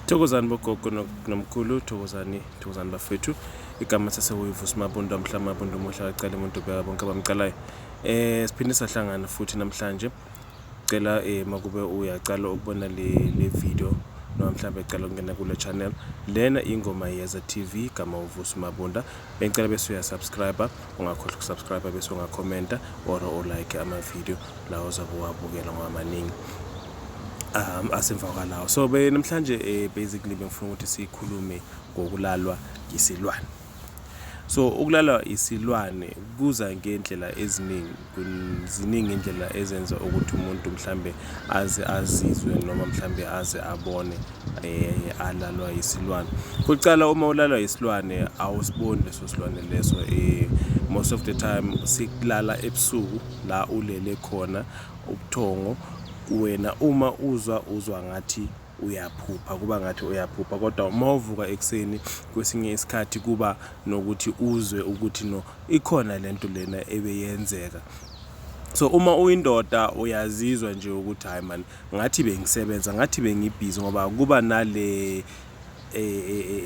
Thokozani bogogo nomkhulu, thokozani bafethu. Igama Vusi Mabunda, Vusi Mabunda umuhla waqala umuntu beka bonke abamcalayo. Siphinde sahlangana futhi namhlanje. Cela makube uyaqala ukubona le video noma mhlambe ecala ukungena kule channel. Lena ingoma yeza TV igama Vusi Mabunda. Bengicela bese uyasubscribe, ungakhohlwa ukusubscribe bese ungakhomenta or like ama video la ozabe wabukela ngamaningi. Asemvakalayo. So namhlanje basically bengifuna ukuthi sikhulume ngokulalwa yisilwane. So ukulalwa yisilwane kuza ngendlela ziningi indlela ezenza ukuthi umuntu mhlambe azizwe noma mhlambe aze abone alalwa yisilwane. Kucala uma ulalwa yisilwane awusiboni leso silwane leso. Most of the time sikulala ebusuku la ulele khona ubuthongo. Wena uma uzwa ngathi uyaphupha, kuba ngathi uyaphupha, kodwa uma uvuka ekseni kwesinye isikhathi kuba nokuthi uzwe ukuthi no ikhona lento lena ebeyenzeka. So uma uyindoda uyazizwa nje ukuthi hayi man ngathi bengisebenza, ngathi bengibhizi, ngoba kuba nale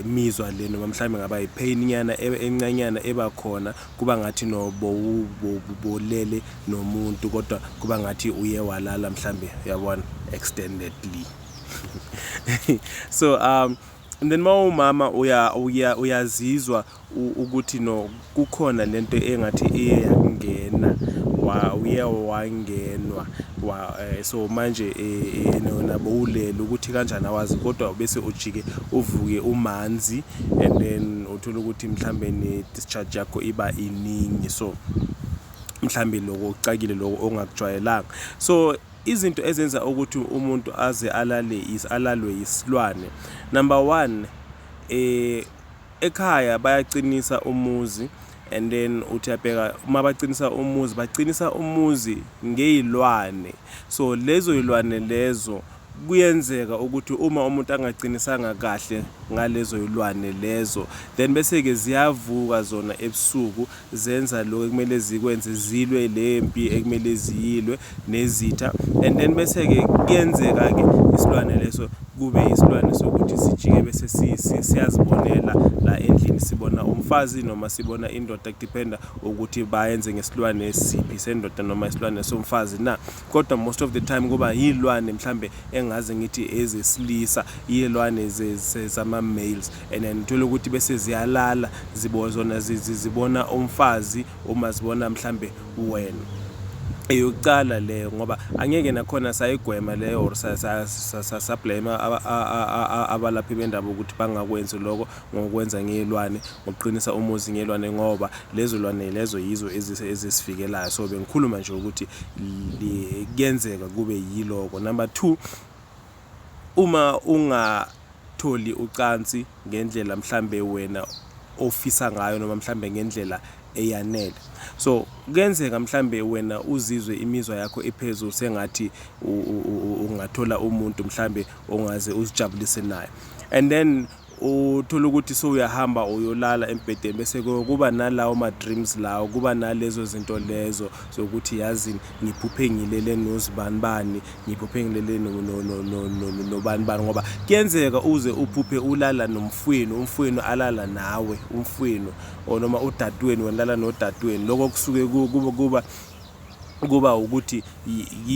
mizwa le noma mhlambe ngaba ipain nyana encanyana ebakhona, kuba ngathi no bolele nomuntu kodwa kuba ngathi uye walala mhlambe yabona extendedly. So and then mama uyazizwa ukuthi no kukhona lento engathi iye yakungena uye wangenwa so manje nabo ulele ukuthi kanjani awazi, kodwa bese ujike uvuke umanzi and then uthola ukuthi mhlambe ne discharge yakho iba iningi, so mhlambe lokho ucakile lokho ongakujwayelanga. So izinto ezenza ukuthi umuntu aze alalwe yisilwane, number 1 ekhaya bayaqinisa umuzi, and then uthi yabheka uma bacinisa umuzi ngezilwane. So lezo zilwane lezo kuyenzeka ukuthi uma umuntu angacinisanga kahle ngalezo zilwane lezo, then bese ke ziyavuka zona ebusuku zenza lokho ekumele zikwenze, zilwe lempi ekumele ziyilwe nezitha, and then bese ke kuyenzeka ke isilwane leso kube isilwane sokuthi sijike bese siyazibonela la endlini, sibona umfazi noma sibona indoda, kudependa ukuthi bayenze ngesilwane esiphi sendoda noma isilwane somfazi na. Kodwa most of the time kuba yilwane mhlambe engaze ngithi ezesilisa, yilwane zama males, and then uthola ukuthi bese ziyalala zibona umfazi uma zibona mhlambe wena. Eyokucala leyo ngoba angeke nakhona sayigwema leyo or sablame abalaphi bendaba ukuthi bangakwenzi lokho ngokwenza ngezilwane, ngokuqinisa umuzi ngezilwane, ngoba lezo zilwane lezo yizo ezisifikelayo. So bengikhuluma nje ukuthi kuyenzeka kube yiloko. Number 2, uma ungatholi ucansi ngendlela mhlambe wena ofisa ngayo noma mhlambe ngendlela eyanele, so kuyenzeka mhlambe wena uzizwe imizwa yakho ephezulu sengathi ungathola umuntu mhlambe ongaze uzijabulise naye, and then uthola ukuthi so uyahamba uyolala embedeni bese kuba nalawo ma dreams lawo, kuba nalezo zinto lezo zokuthi yazi ngiphuphe ngilele nozibanibani, ngiphuphe ngilele nobanibani, ngoba kuyenzeka uze uphuphe ulala nomfwenu alala nawe, umfwenu noma udadweni welala nodadweni. Lokho kusuke kuba ukuthi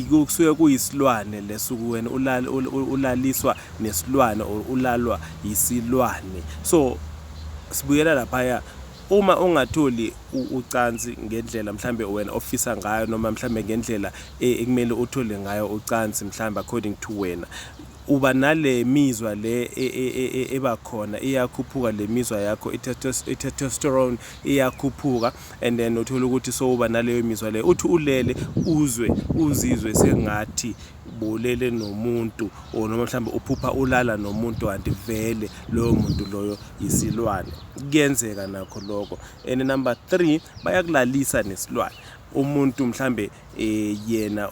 kusuke kuyisilwane lesuku wena ulaliswa nesilwane or ulalwa yisilwane. So sibuyela lapha, uma ungatholi ucansi ngendlela mhlambe wena ofisa ngayo noma mhlambe ngendlela ekumele uthole ngayo ucansi mhlambe according to wena, uba nale mizwa le ebakhona, iyakhuphuka le mizwa yakho, i-testosterone iyakhuphuka, and then uthola ukuthi so uba naleyo mizwa le uthi ulele uzizwe sengathi bolele nomuntu or noma mhlambe uphupha ulala nomuntu kanti vele loyo muntu loyo yisilwane. Kuyenzeka nakho lokho. And number 3, bayakulalisa nesilwane. Umuntu mhlambe yena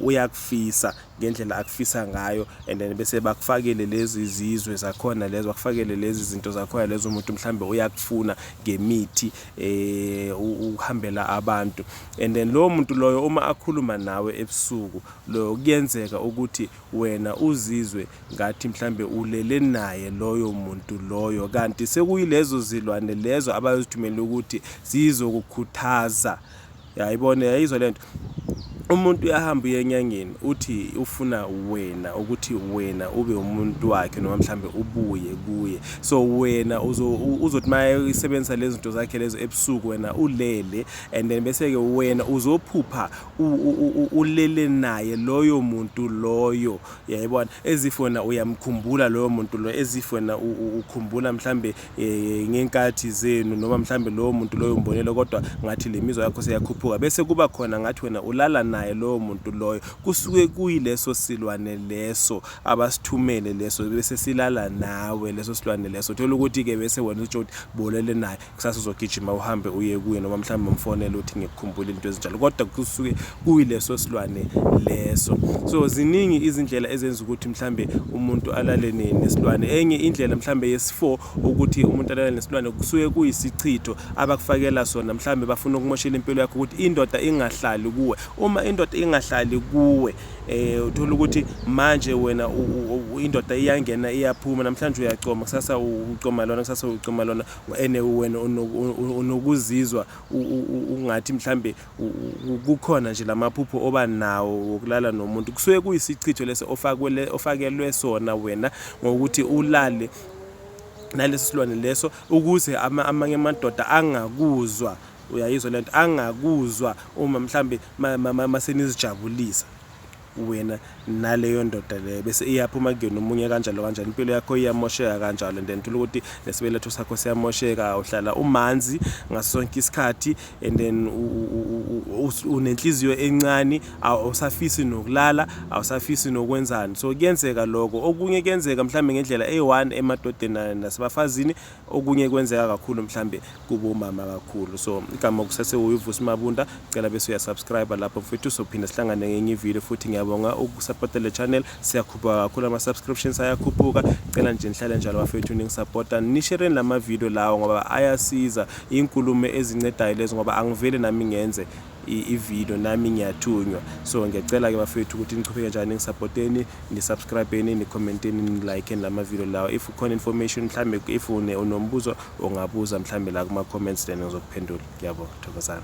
uyakufisa ngendlela akufisa ngayo, and then bese bakufakele lezi zizwe zakhona lezo, bakufakele lezi zinto zakhona lezo, umuntu mhlambe uyakufuna ngemithi uhambela abantu. And then lowo muntu loyo uma akhuluma nawe ebusuku lo kuyenzeka ukuthi wena uzizwe ngathi mhlambe ulele naye loyo muntu loyo, kanti sekuyilezo zilwane lezo abayozithumela ukuthi zizokukhuthaza. Yayibona, yayizwa lento. Umuntu uyahamba uyenyangeni uthi ufuna wena ukuthi wena ube umuntu wakhe noma mhlambe ubuye kuye, so wena uzothi maye isebenzisa lezi zinto zakhe lezo ebusuku wena ulele, and then bese ke wena uzophupha ulele naye loyo muntu loyo. Yayibona, ezifona uyamkhumbula loyo muntu lo, ezifona ukhumbula mhlambe ngenkathi zenu noma mhlambe loyo muntu loyo umbonile kodwa ngathi lemizwa yakho seyakhuphuka, bese kuba khona ngathi wena ulala naye lowo muntu loyo. Kusuke kuyileso silwane leso abasithumele leso, bese silala nawe leso silwane leso. Thola ukuthi ke bese wena uthi bolele naye, kusasa uzogijima uhambe uye kuye noma mhlawumbe umfonele uthi ngikukhumbula into ezinjalo, kodwa kusuke kuyileso silwane leso. So ziningi izindlela ezenza ukuthi mhlambe umuntu alale nesilwane. Enye indlela mhlambe yesi4 ukuthi umuntu alale nesilwane kusuke kuyisichitho abakufakela sona, mhlambe bafuna ukumoshela impilo yakho ukuthi indoda ingahlali kuwe. Uma indoda ingahlali kuwe, uthola ukuthi manje wena indoda iyangena iyaphuma, namhlanje uyacoma, kusasa ucoma lona, kusasa ucoma lona, ene wena unokuzizwa ungathi mhlambe kukhona nje lamaphupho oba nawo wokulala nomuntu. Kusuke kuyisichitho leso ofakelwe sona wena ngokuthi ulale naleso silwane leso, ukuze amanye amadoda angakuzwa. Uyayizwa lento, angakuzwa uma mhlambe masenizijabulisa wena naleyo ndoda le, bese iyaphuma kuyona omunye kanjalo, impilo yakho iyamosheka kanjalo, and then uthola ukuthi nesibeletho sakho siyamosheka, uhlala umanzi ngaso sonke isikhathi, and then unenhliziyo encane, awusafisi nokulala, awusafisi nokwenzani. So kuyenzeka lokho. Okunye kuyenzeka mhlambe ngendlela e1 emadodeni nasebafazini, okunye kwenzeka kakhulu mhlambe kubo mama kakhulu. So igama kusase uyivusi Mabunda, cela bese uyasubscribe lapho mfethu, sophinda sihlangane ngenye video futhi. Ngiyabonga ukusupporta le channel, siyakhupha kakhulu ama-subscriptions ayakhuphuka. Cela nje nihlale njalo bafethu ningisupporta, nishere lama video lawo ngoba ayasiza, inkulumo ezincedayo lezo, ngoba angivele nami ngenze i-video nami ngiyathunywa. So ngiyacela ke bafethu ukuthi niqhubeke njani ningisupporteni, nisubscribeni, nicommenteni, nilike lama video lawo. If ukhona information mhlambe, if unombuzo ungabuza mhlambe la kuma comments, then ngizokuphendula. Ngiyabonga, thokozani.